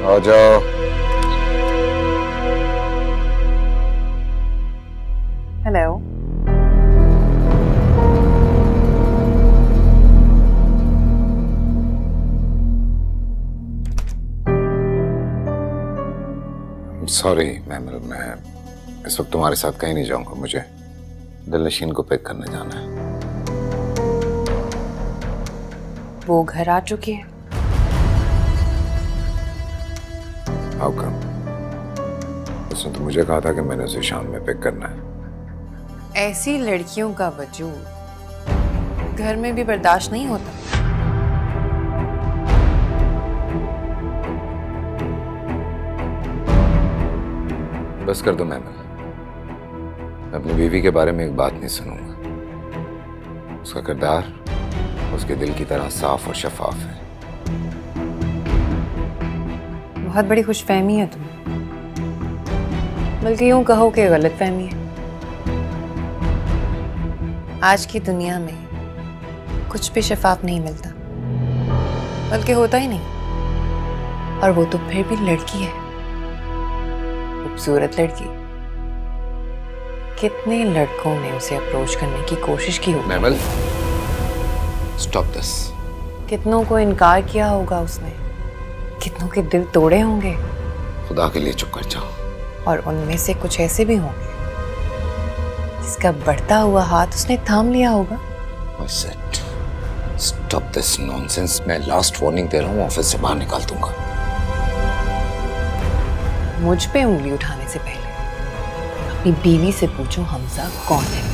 आ जाओ। Hello. Sorry mammal, मैं इस वक्त तुम्हारे साथ कहीं नहीं जाऊंगा। मुझे दिलनशीन को पिक करने जाना है। वो घर आ चुकी है। How come? उसने तो मुझे कहा था कि मैंने उसे शाम में पिक करना है। ऐसी लड़कियों का वजूद घर में भी बर्दाश्त नहीं होता। बस कर दो मैमल। मैं अपनी बीवी के बारे में एक बात नहीं सुनूंगा। उसका किरदार उसके दिल की तरह साफ और शफाफ है। बहुत बड़ी खुशफहमी है तुम्हें, बल्कि यूं कहो कि गलतफहमी है। आज की दुनिया में कुछ भी शफाफ नहीं मिलता, बल्कि होता ही नहीं। और वो तो फिर भी लड़की है, खूबसूरत लड़की। कितने लड़कों ने उसे अप्रोच करने की कोशिश की होगी। Mammal, stop this. कितनों को इनकार किया होगा उसने, कितनों के दिल तोड़े होंगे। खुदा के लिए चुप कर जाओ। और उनमें से कुछ ऐसे भी होंगे जिसका बढ़ता हुआ हाथ उसने थाम लिया होगा। I said, stop this nonsense। मैं लास्ट वार्निंग दे रहा हूँ, ऑफिस से बाहर निकाल दूंगा। मुझ पे उंगली उठाने से पहले अपनी बीवी से पूछो हमजा कौन है।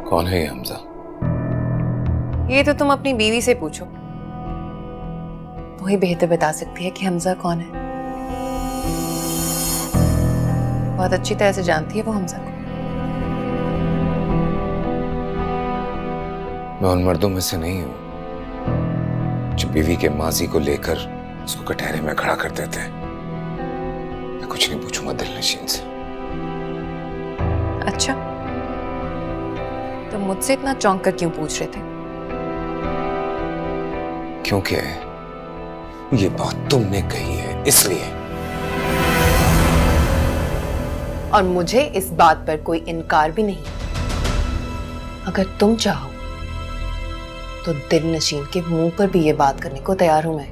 कौन है ये हमजा? ये तो तुम अपनी बीवी से पूछो, वही बेहतर बता सकती है कि हमजा कौन है। बहुत अच्छी तरह से जानती है वो हमजा को। मैं उन मर्दों में से नहीं हूं जो बीवी के माजी को लेकर उसको कटहरे में खड़ा कर देते हैं। मैं कुछ नहीं पूछूंगा दिलनशीन से। अच्छा, तो मुझसे इतना चौंक कर क्यों पूछ रहे थे? क्योंकि ये बात तुमने कही है, इसलिए। और मुझे इस बात पर कोई इनकार भी नहीं। अगर तुम चाहो तो दिलनशीन के मुंह पर भी ये बात करने को तैयार हूं मैं।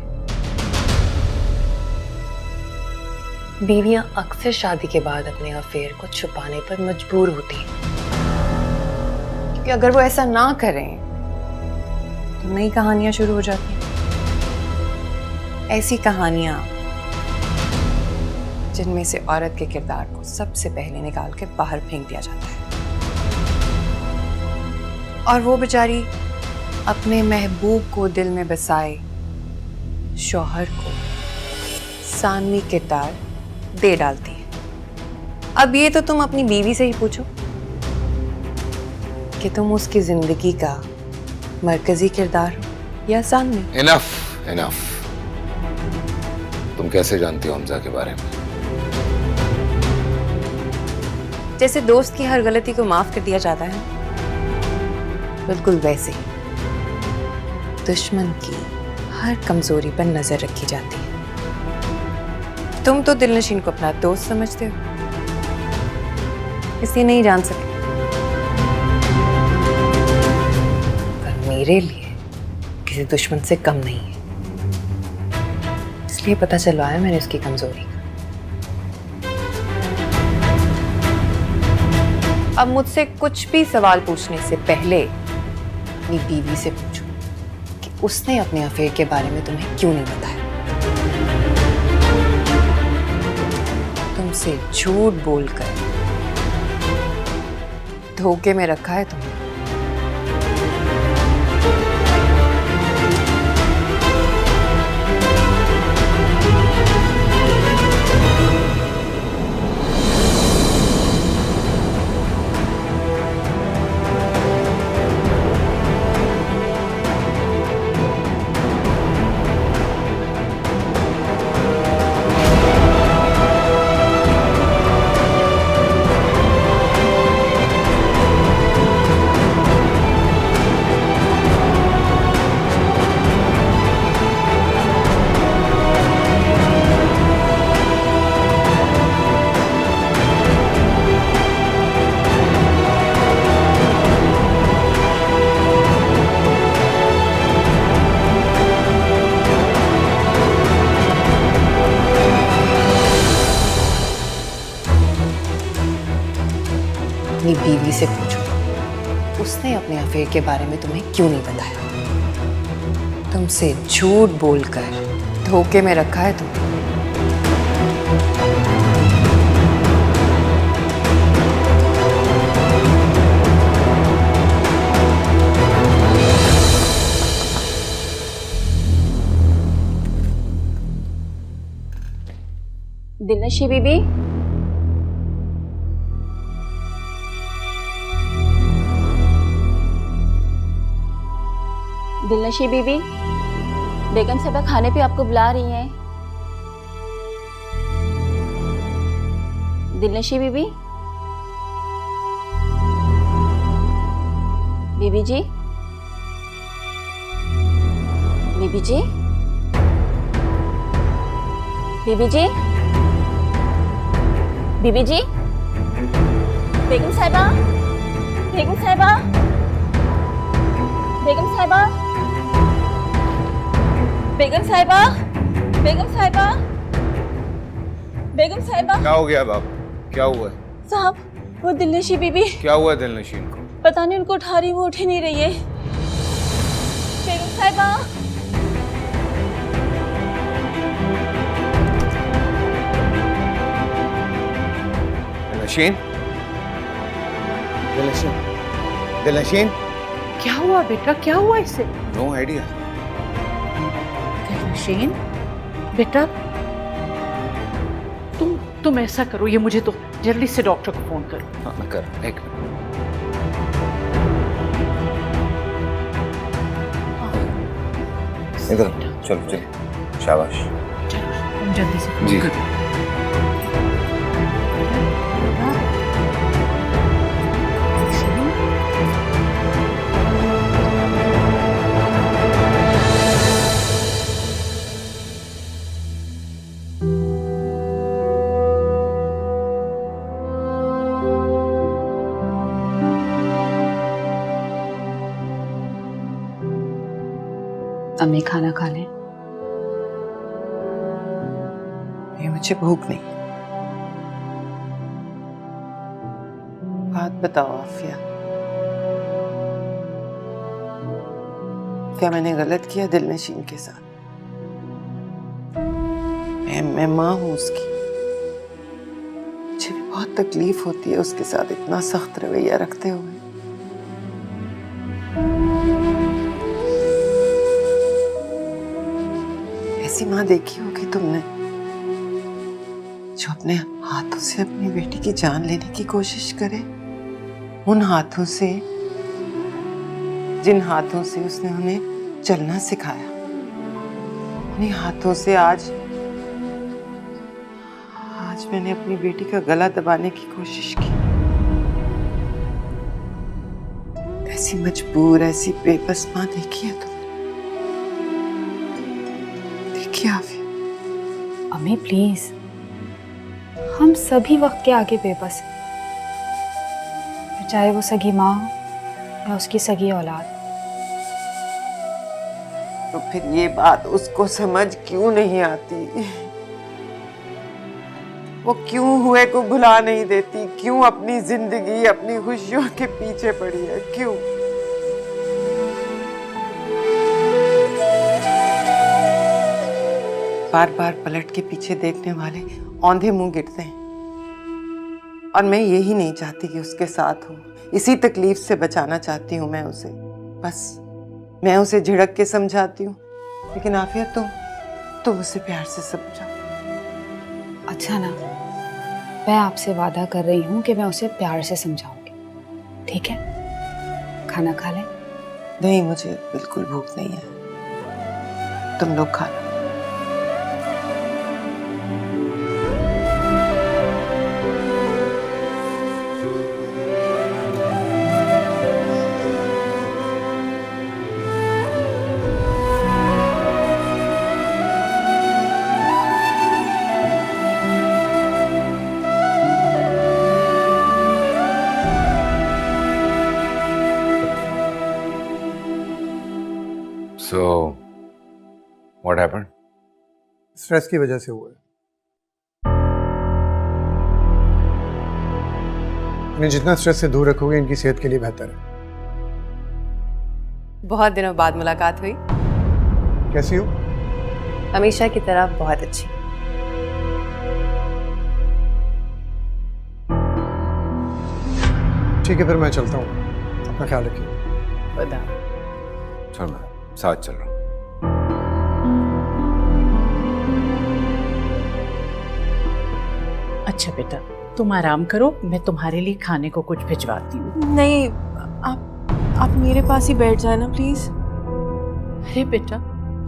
बीवियां अक्सर शादी के बाद अपने अफेयर को छुपाने पर मजबूर होती हैं, क्योंकि अगर वो ऐसा ना करें तो नई कहानियां शुरू हो जाती हैं। ऐसी कहानियां जिनमें से औरत के किरदार को सबसे पहले निकाल के बाहर फेंक दिया जाता है, और वो बेचारी अपने महबूब को दिल में बसाए शौहर को सानवी किरदार दे डालती है। अब ये तो तुम अपनी बीवी से ही पूछो कि तुम उसकी जिंदगी का मरकजी किरदार हो या सानवी। Enough enough. तुम कैसे जानती हो हमजा के बारे में? जैसे दोस्त की हर गलती को माफ कर दिया जाता है, बिल्कुल वैसे ही दुश्मन की हर कमजोरी पर नजर रखी जाती है। तुम तो दिलनशीन को अपना दोस्त समझते हो, इसलिए नहीं जान सके। पर मेरे लिए किसी दुश्मन से कम नहीं है, इसलिए पता चलवाया मैंने उसकी कमजोरी। अब मुझसे कुछ भी सवाल पूछने से पहले अपनी बीवी से पूछो कि उसने अपने अफेयर के बारे में तुम्हें क्यों नहीं बताया। तुमसे झूठ बोलकर धोखे में रखा है तुमने। अपनी बीवी से पूछो उसने अपने अफेयर के बारे में तुम्हें क्यों नहीं बताया। तुमसे झूठ बोलकर धोखे में रखा है तुमने। दिलनशी बीबी, दिलनशी बीबी, बेगम साहबा खाने पे आपको बुला रही हैं। दिलनशी बीबी, बीबी जी, बीबी जी, बीबी जी, बीबी जी, बेगम साहिबा, बेगम साहिबा, बेगम साहिबा, बेगम साहिबा, बेगम साहिबा, बेगम साहिबा। क्या हो गया बाप? क्या हुआ है? साहब, वो दिलनशी बीबी। क्या हुआ दिलनशीन को? पता नहीं उनको उठा रही, वो उठ ही नहीं रही है। बेगम साहिबा, दिलनशीन, दिलनशीन, दिलनशीन। क्या हुआ बेटा, क्या हुआ इसे? No idea. दिलनशीन बेटा, तुम ऐसा करो, ये मुझे तो जल्दी से डॉक्टर को फोन करो। हाँ मैं कर रहा हूं, एक मिनट। इधर चलो चलो, शाबाश। चलो तुम जल्दी से फोन जी। करो। अम्मी खाना खा लें। ये मुझे भूख नहीं। बात बताओ आफिया, क्या मैंने गलत किया दिलनशीन के साथ? मैं माँ हूँ उसकी, मुझे भी बहुत तकलीफ होती है उसके साथ इतना सख्त रवैया रखते हुए। ऐसी माँ देखी होगी तुमने जो अपने हाथों से अपनी बेटी की जान लेने की कोशिश करे, उन हाथों से जिन हाथों से उसने उन्हें चलना सिखाया, उन्हीं हाथों से आज मैंने अपनी बेटी का गला दबाने की कोशिश की। ऐसी मजबूर, ऐसी बेबस माँ देखी है तुमने? देखिए आफिया। अम्मी प्लीज, हम सभी वक्त के आगे बेबस हैं, फिर चाहे वो सगी माँ या उसकी सगी औलाद। तो फिर ये बात उसको समझ क्यों नहीं आती? वो क्यों हुए को भुला नहीं देती? क्यों अपनी जिंदगी, अपनी खुशियों के पीछे पड़ी है? क्यों? बार बार पलट के पीछे देखने वाले औंधे मुंह गिरते हैं, और मैं यही नहीं चाहती कि उसके साथ हूँ। इसी तकलीफ से बचाना चाहती हूँ मैं उसे। बस मैं उसे झिड़क के समझाती हूँ, लेकिन आफिया तुम उसे प्यार से समझाओ। अच्छा ना, मैं आपसे वादा कर रही हूँ कि मैं उसे प्यार से समझाऊंगी, ठीक है? खाना खा लें? नहीं, मुझे बिल्कुल भूख नहीं है, तुम लोग खा लो। So, what happened? स्ट्रेस की वजह से हुआ है। इन्हें जितना स्ट्रेस से दूर रखोगे इनकी सेहत के लिए बेहतर है। बहुत दिनों बाद मुलाकात हुई। कैसी हो? हमेशा की तरह बहुत अच्छी। ठीक है, फिर मैं चलता हूँ, अपना ख्याल रखिए। खुदा। चल मैं साथ चल रहा हूँ। अच्छा बेटा, तुम आराम करो, मैं तुम्हारे लिए खाने को कुछ भिजवाती हूँ। नहीं, आप मेरे पास ही बैठ जाना प्लीज। अरे बेटा,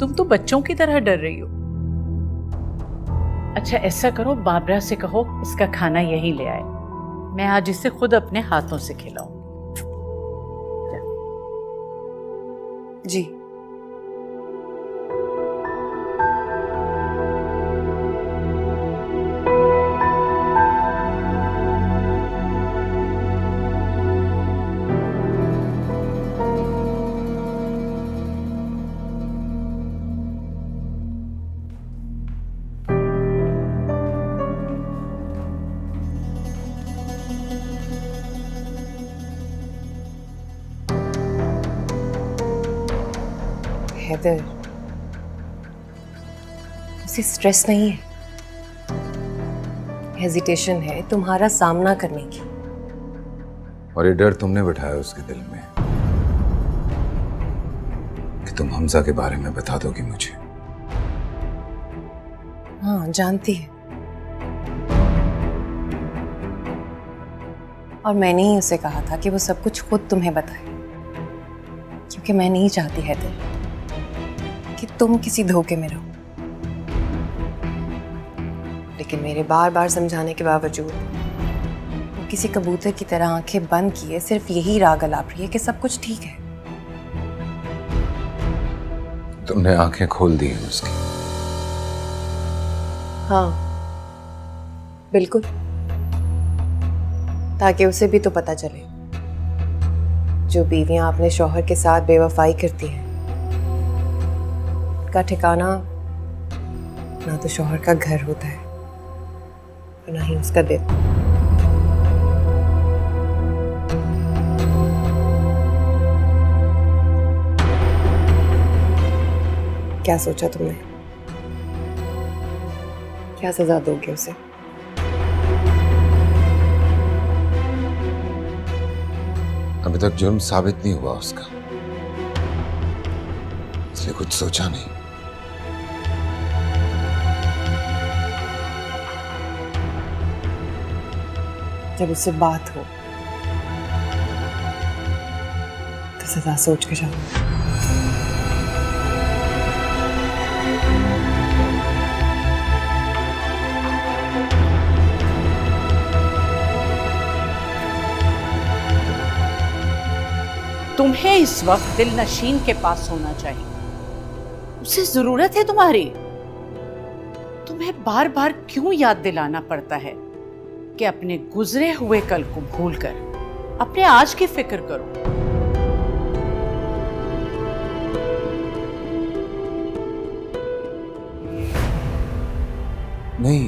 तुम तो बच्चों की तरह डर रही हो। अच्छा ऐसा करो, बाबरा से कहो इसका खाना यहीं ले आए, मैं आज इसे खुद अपने हाथों से खिलाऊं। जी। हैदर, उसे स्ट्रेस नहीं है, हेजिटेशन है तुम्हारा सामना करने की। और ये डर तुमने बिठाया उसके दिल में कि तुम हमजा के बारे में बता दोगी मुझे। हाँ जानती है, और मैंने ही उसे कहा था कि वो सब कुछ खुद तुम्हें बताए, क्योंकि मैं नहीं चाहती हैदर कि तुम किसी धोखे में रहो। लेकिन मेरे बार बार समझाने के बावजूद वो किसी कबूतर की तरह आंखें बंद किए सिर्फ यही राग अलाप रही है कि सब कुछ ठीक है। तुमने आंखें खोल दी हैं उसकी। हाँ बिल्कुल, ताकि उसे भी तो पता चले जो बीवियां अपने शौहर के साथ बेवफाई करती हैं का ठिकाना ना तो शौहर का घर होता है और ना ही उसका दिल। क्या सोचा तुमने? क्या सजा दोगे उसे? अभी तक जुर्म साबित नहीं हुआ उसका, इसलिए कुछ सोचा नहीं। जब उससे बात हो तो सजा सोच के जाओ। तुम्हें इस वक्त दिल नशीन के पास होना चाहिए, उसे जरूरत है तुम्हारी। तुम्हें बार बार क्यों याद दिलाना पड़ता है कि अपने गुजरे हुए कल को भूलकर अपने आज की फिक्र करो। नहीं,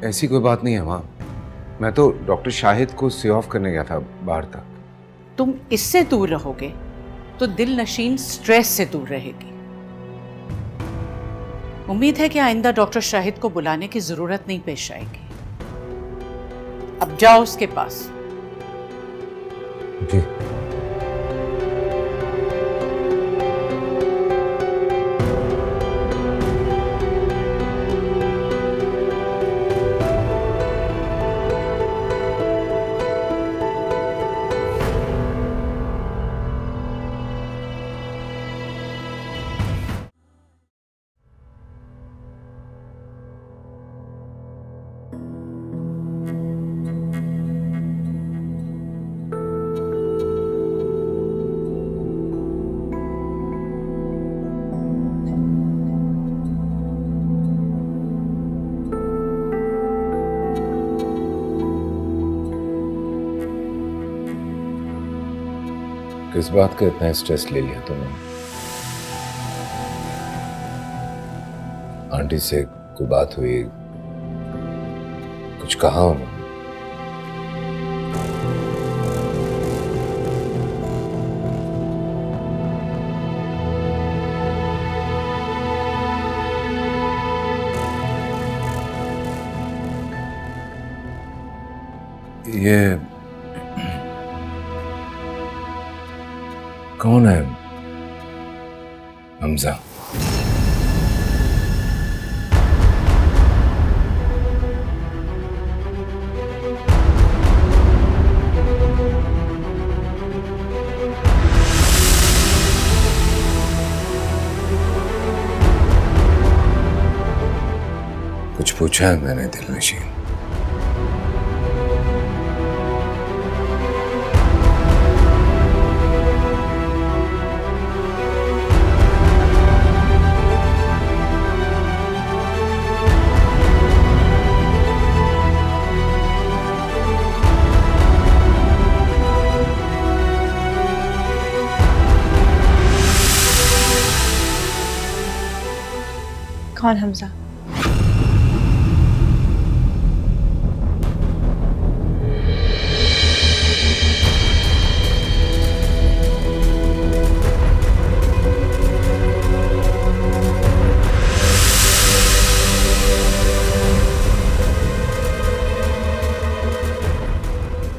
ऐसी कोई बात नहीं है माँ। मैं तो डॉक्टर शाहिद को सी ऑफ करने गया था बाहर तक। तुम इससे दूर रहोगे तो दिल नशीन स्ट्रेस से दूर रहेगी। उम्मीद है कि आइंदा डॉक्टर शाहिद को बुलाने की जरूरत नहीं पेश आएगी। अब जाओ उसके पास। जी। किस बात का इतना स्ट्रेस ले लिया तुमने? आंटी से कोई बात हुई? कुछ कहा उन्होंने? ये कौन है? हमजा। कुछ पूछा है मैंने दिलनशीन? कौन हमजा?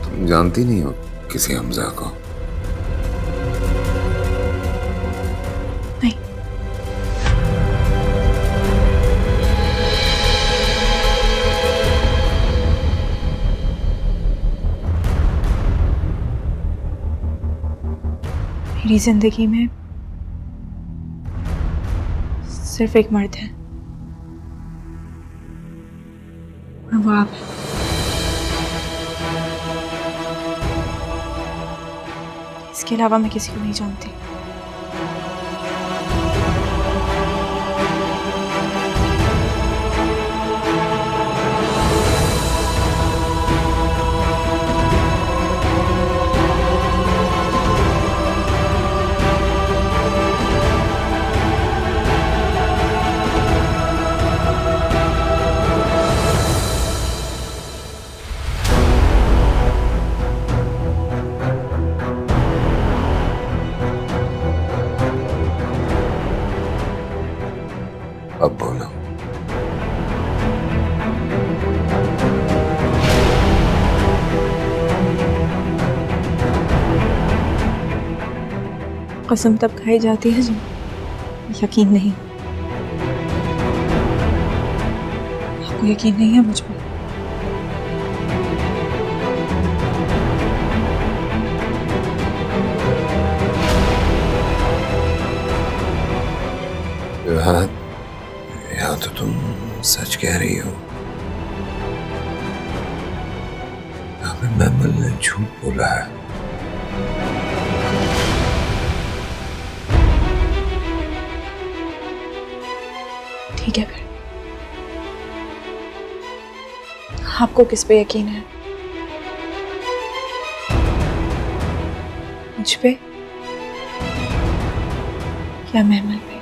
तुम जानती नहीं हो किसी हमजा को? नहीं। मेरी जिंदगी में सिर्फ एक मर्द है और वो आप हैं। इसके अलावा मैं किसी को नहीं जानती। अब बोलो। कसम तब खाई जाती है जब यकीन नहीं। आपको यकीन नहीं है मुझ पर? या तो तुम सच कह रही हो या फिर महमल ने झूठ बोला है। ठीक है फिर, आपको किस पे यकीन है? मुझ पे या महमल पे?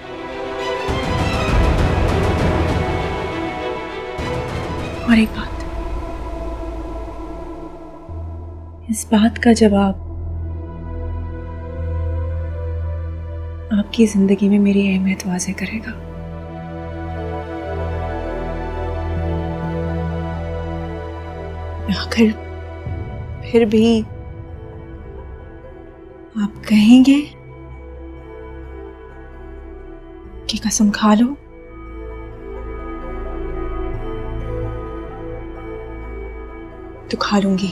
और एक बात, इस बात का जवाब आपकी जिंदगी में मेरी अहमियत वाज़ेह करेगा। आखिर फिर भी आप कहेंगे कि कसम खा लो? तो खा लूंगी।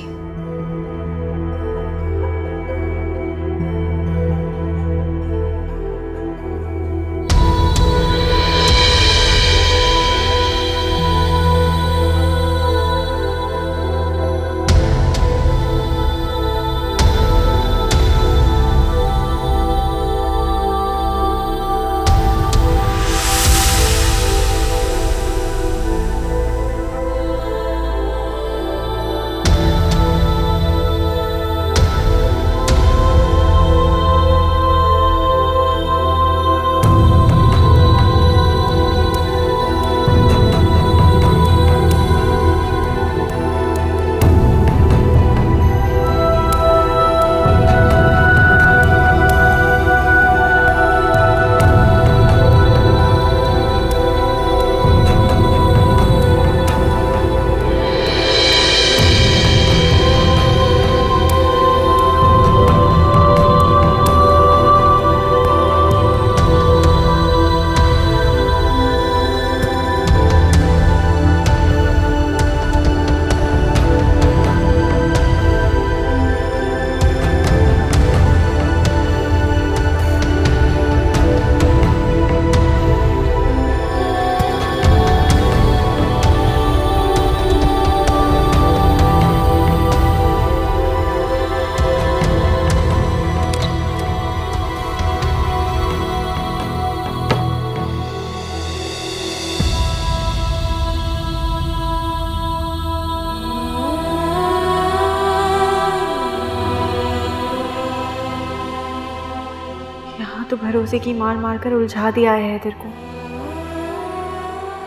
भरोसे की मार मार कर उलझा दिया है हैदर को,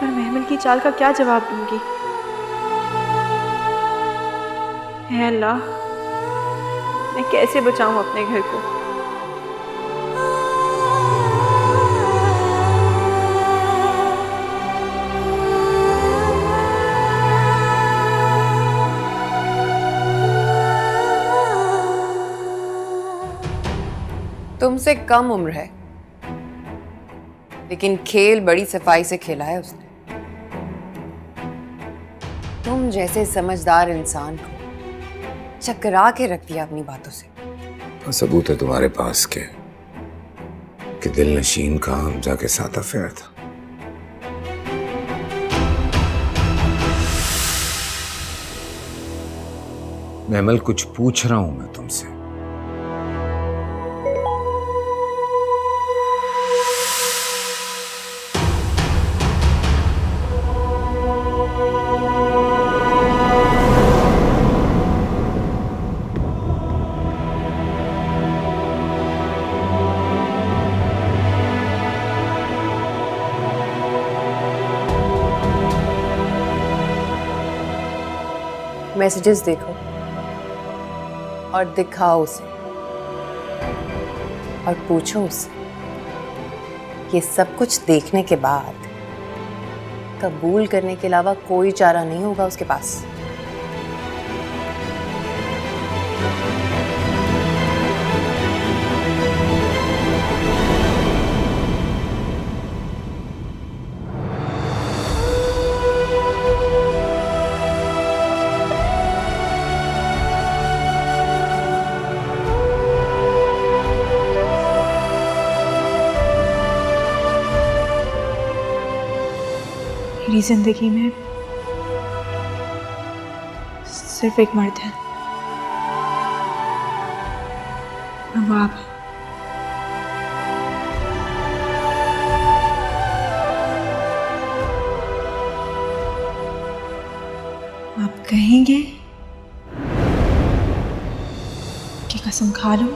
पर महमल की चाल का क्या जवाब दूंगी? है अल्लाह, मैं कैसे बचाऊं अपने घर को? तुमसे कम उम्र है, लेकिन खेल बड़ी सफाई से खेला है उसने। तुम जैसे समझदार इंसान को चकरा के रख दिया अपनी बातों से। और सबूत है तुम्हारे पास कि दिल नशीन का हमजा के साथ अफेयर था। महमल, कुछ पूछ रहा हूं मैं तुमसे। मैसेजेस देखो और दिखाओ उसे और पूछो उससे। ये सब कुछ देखने के बाद कबूल करने के अलावा कोई चारा नहीं होगा उसके पास। मेरी जिंदगी में सिर्फ एक मर्द है, वो आप। आप कहेंगे कि कसम खा लो,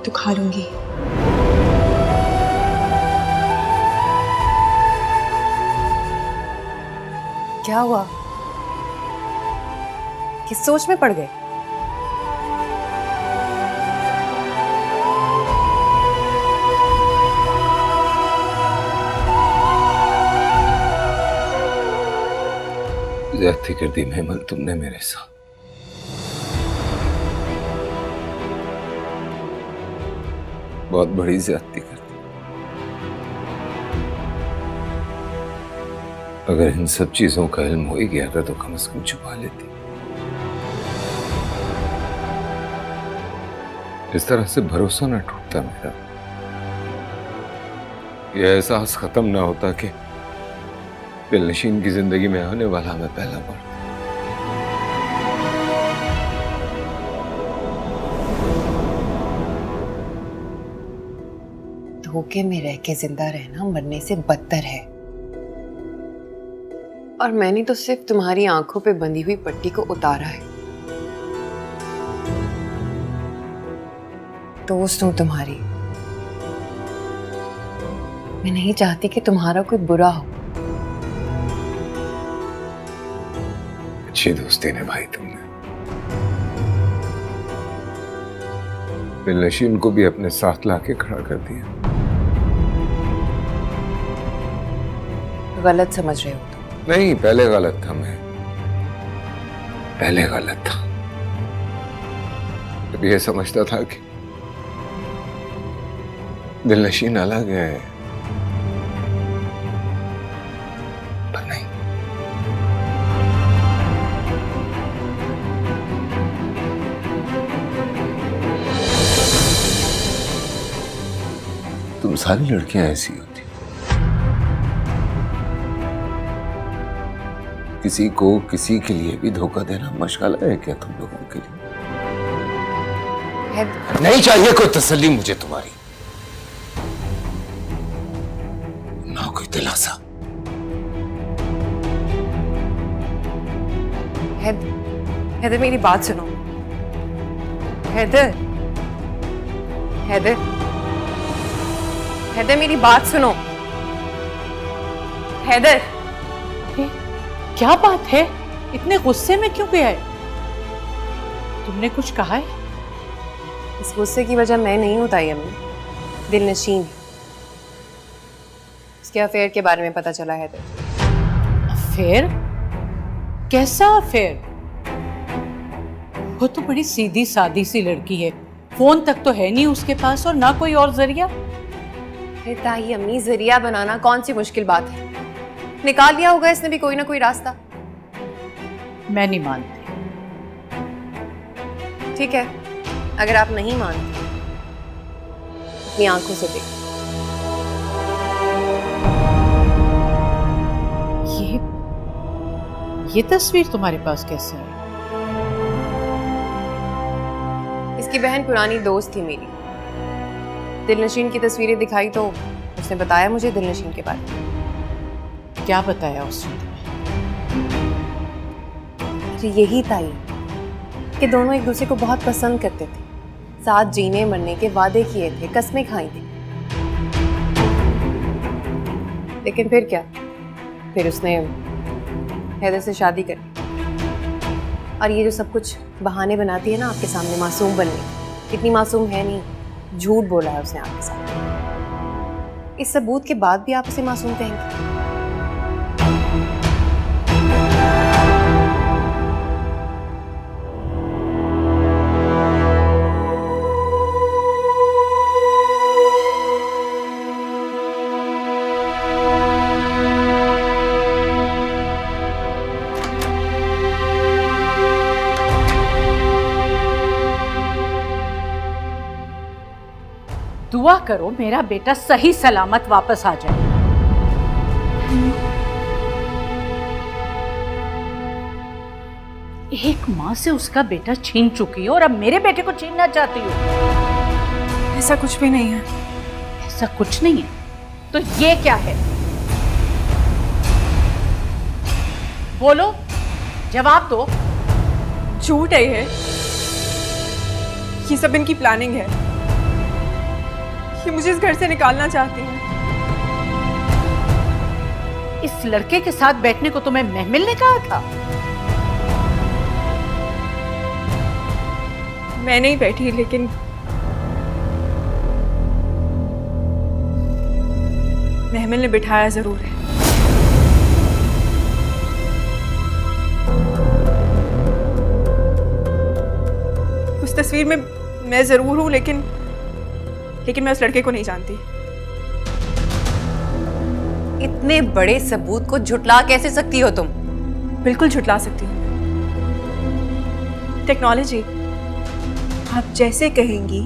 तो खा लूंगी। क्या हुआ? किस सोच में पड़ गए? ज्यादती कर दी महमल तुमने मेरे साथ। बहुत बड़ी ज्यादती कर दी। अगर इन सब चीजों का इल्म हो ही गया था तो कम से कम छुपा लेती। इस तरह से भरोसा ना टूटता मेरा, यह एहसास खत्म ना होता कि दिलनशीन की जिंदगी में आने वाला मैं पहला मर्द। धोखे में रह के जिंदा रहना मरने से बदतर है। और मैंने तो सिर्फ तुम्हारी आंखों पे बंधी हुई पट्टी को उतारा है। दोस्त हूं तुम्हारी, मैं नहीं चाहती कि तुम्हारा कोई बुरा हो। अच्छी दोस्ती निभाई तुमने। दिलनशीन को भी अपने साथ लाके खड़ा कर दिया। गलत समझ रहे हो तुम। नहीं, पहले गलत था मैं, पहले गलत था। जब ये समझता था कि दिलनशीन अलग है, पर नहीं। तुम सारी लड़कियां ऐसी होती, किसी को किसी के लिए भी धोखा देना मशगला है क्या तुम लोगों के लिए? नहीं चाहिए कोई तसल्ली मुझे तुम्हारी, ना कोई दिलासा। हैदर, मेरी बात सुनो। हैदर, हैदर, हैदर मेरी बात सुनो। हैदर, अरे, क्या बात है? इतने गुस्से में क्यों गया है? तुमने कुछ कहा है? इस गुस्से की वजह मैं नहीं हूं ताई अम्मी, दिलनशीन। उसके अफेयर के बारे में पता चला है। अफेयर? कैसा अफेयर? वो तो बड़ी सीधी सादी सी लड़की है, फोन तक तो है नहीं उसके पास और ना कोई और जरिया। अरे ताई अम्मी, जरिया बनाना कौन सी मुश्किल बात है? निकाल लिया होगा इसने भी कोई ना कोई रास्ता। मैं नहीं मानती। ठीक है, अगर आप नहीं मानते अपनी आंखों से देख। ये तस्वीर तुम्हारे पास कैसे आई? इसकी बहन पुरानी दोस्त थी मेरी, दिलनशीन की तस्वीरें दिखाई तो उसने बताया मुझे दिलनशीन के बारे में। क्या बताया उसने तुम्हें? अरे यही ताई कि दोनों एक दूसरे को बहुत पसंद करते थे, साथ जीने मरने के वादे किए थे, कस्में खाई थी। लेकिन फिर क्या, फिर उसने हैदर से शादी कर ली। और ये जो सब कुछ बहाने बनाती है ना आपके सामने मासूम बनने, इतनी मासूम है नहीं, झूठ बोला है उसने आपके सामने। इस सबूत के बाद भी आप उसे मासूम कहेंगे? दुआ करो मेरा बेटा सही सलामत वापस आ जाए। एक माँ से उसका बेटा छीन चुकी हो और अब मेरे बेटे को छीनना चाहती हो? ऐसा कुछ भी नहीं है। ऐसा कुछ नहीं है तो ये क्या है? बोलो, जवाब दो। झूठ है ये सब इनकी प्लानिंग है। ये मुझे इस घर से निकालना चाहती हैं। इस लड़के के साथ बैठने को तुम्हें महमिल ने कहा था? मैं नहीं बैठी, लेकिन महमिल ने बिठाया जरूर है। उस तस्वीर में मैं जरूर हूं, लेकिन मैं उस लड़के को नहीं जानती। इतने बड़े सबूत को झुटला कैसे सकती हो तुम? बिल्कुल झुटला सकती हूँ। टेक्नोलॉजी, आप जैसे कहेंगी,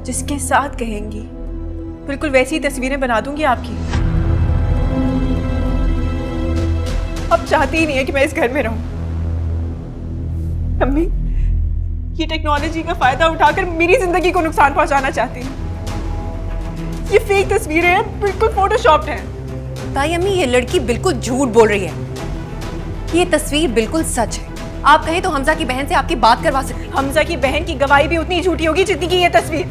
जिसके साथ कहेंगी, बिल्कुल वैसी ही तस्वीरें बना दूंगी आपकी। अब चाहती ही नहीं है कि मैं इस घर में रहूं। अम्मी, ये टेक्नोलॉजी का फायदा उठाकर मेरी जिंदगी को नुकसान पहुंचाना चाहती है। ये फेक तस्वीरें हैं, बिल्कुल फोटोशॉप्ड हैं। ताई अम्मी, ये लड़की बिल्कुल झूठ बोल रही है। ये तस्वीर बिल्कुल सच है। आप कहें तो हमजा की बहन से आपकी बात करवा सकती हैं। हमजा की बहन की गवाही भी उतनी झूठी होगी जितनी की ये तस्वीर।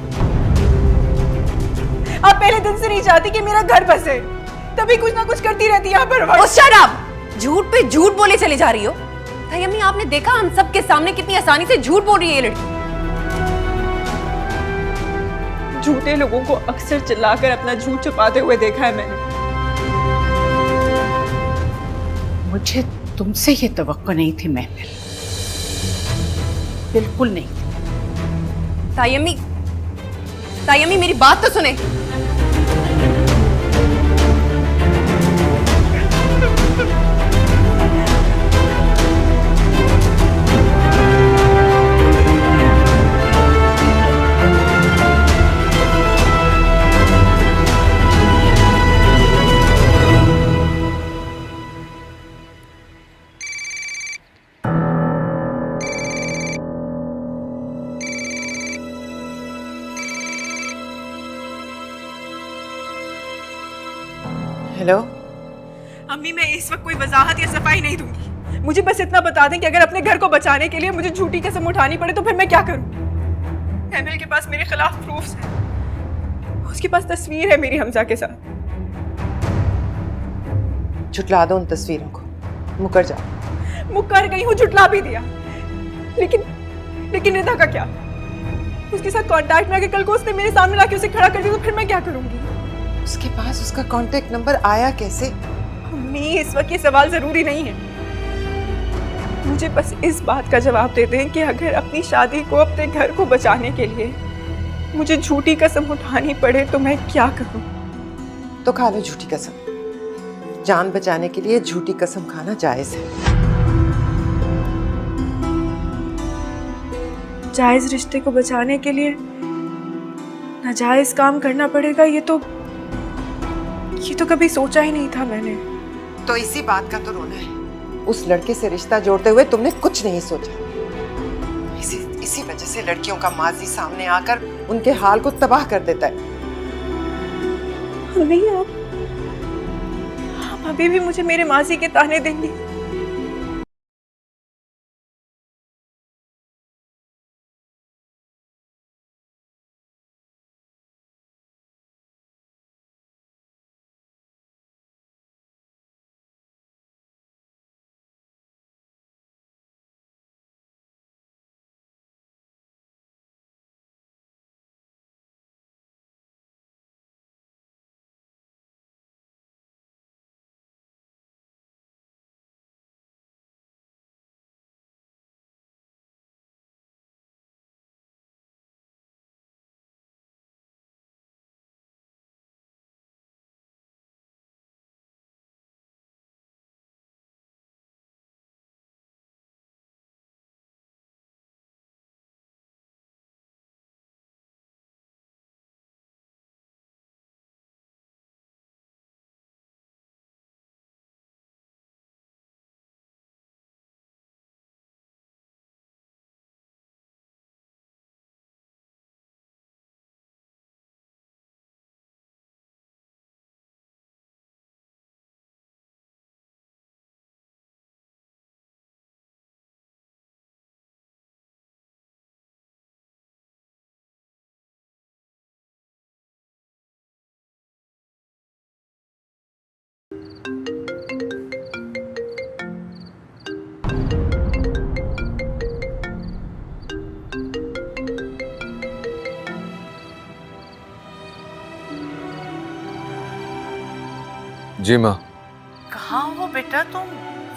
आप पहले दिन से नहीं चाहती कि मेरा घर बसे, तभी कुछ ना कुछ करती रहती है यहाँ पर। ओ शट अप! झूठ पे झूठ बोले चले जा रही हो। ताई अम्मी, आपने देखा हम सबके सामने कितनी आसानी से झूठ बोल रही है ये लड़की। झूठे लोगों को अक्सर चिल्लाकर अपना झूठ छुपाते हुए देखा है मैंने। मुझे तुमसे ये तवक्को नहीं थी महमिल, बिल्कुल नहीं थी। ताई अम्मी मेरी बात तो सुने। हेलो, अम्मी, मैं इस वक्त कोई वजाहत या सफाई नहीं दूंगी। मुझे बस इतना बता दें कि अगर अपने घर को बचाने के लिए मुझे झूठी कसम उठानी पड़े तो फिर मैं क्या करूं। हैदर के पास मेरे खिलाफ प्रूफ्स हैं। उसके पास तस्वीर है मेरी हमजा के साथ। झुटला दो उन तस्वीरों को, मुकर जाओ। मुकर गई हूँ, झुटला भी दिया, लेकिन रिदा का क्या? उसके साथ कांटेक्ट में आके कल को उसने मेरे सामने लाके उसे खड़ा कर दिया तो फिर मैं क्या करूंगी? उसके पास उसका कांटेक्ट नंबर आया कैसे? अम्मी, इस वक्त ये सवाल जरूरी नहीं है। मुझे बस इस बात का जवाब दे दें कि अगर अपनी शादी को, अपने घर को बचाने के लिए मुझे झूठी कसम उठानी पड़े तो मैं क्या करूं? तो खा लो झूठी कसम। जान बचाने के लिए झूठी कसम खाना जायज है। जायज रिश्ते को बचाने के लिए नाजायज काम करना पड़ेगा, ये तो कभी सोचा ही नहीं था मैंने। तो इसी बात का तो रोना है। उस लड़के से रिश्ता जोड़ते हुए तुमने कुछ नहीं सोचा। इसी वजह से लड़कियों का माजी सामने आकर उनके हाल को तबाह कर देता है। नहीं, आप अभी भी मुझे मेरे माजी के ताने देंगे? जी माँ। कहाँ हो बेटा तुम?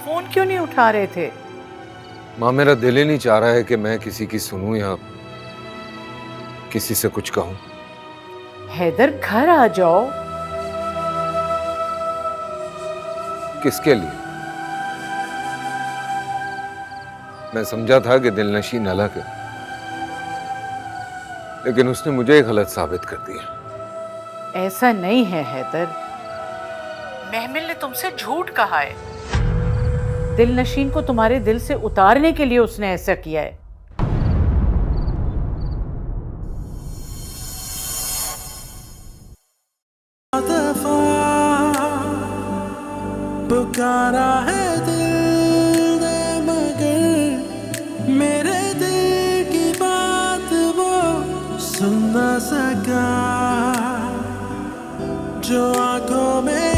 फोन क्यों नहीं उठा रहे थे? माँ, मेरा दिल ही नहीं चाह रहा है कि मैं किसी की सुनूं या किसी से कुछ कहूं। हैदर, घर आ जाओ। किसके लिए? मैं समझा था कि दिलनशीन अलग है, लेकिन उसने मुझे गलत साबित कर दिया। ऐसा नहीं है हैदर, महमिल ने तुमसे झूठ कहा है। दिलनशीन को तुम्हारे दिल से उतारने के लिए उसने ऐसा किया है। पुकारा है दिल ने, मगर मेरे दिल की बात वो सुन न सका। जो आंखों में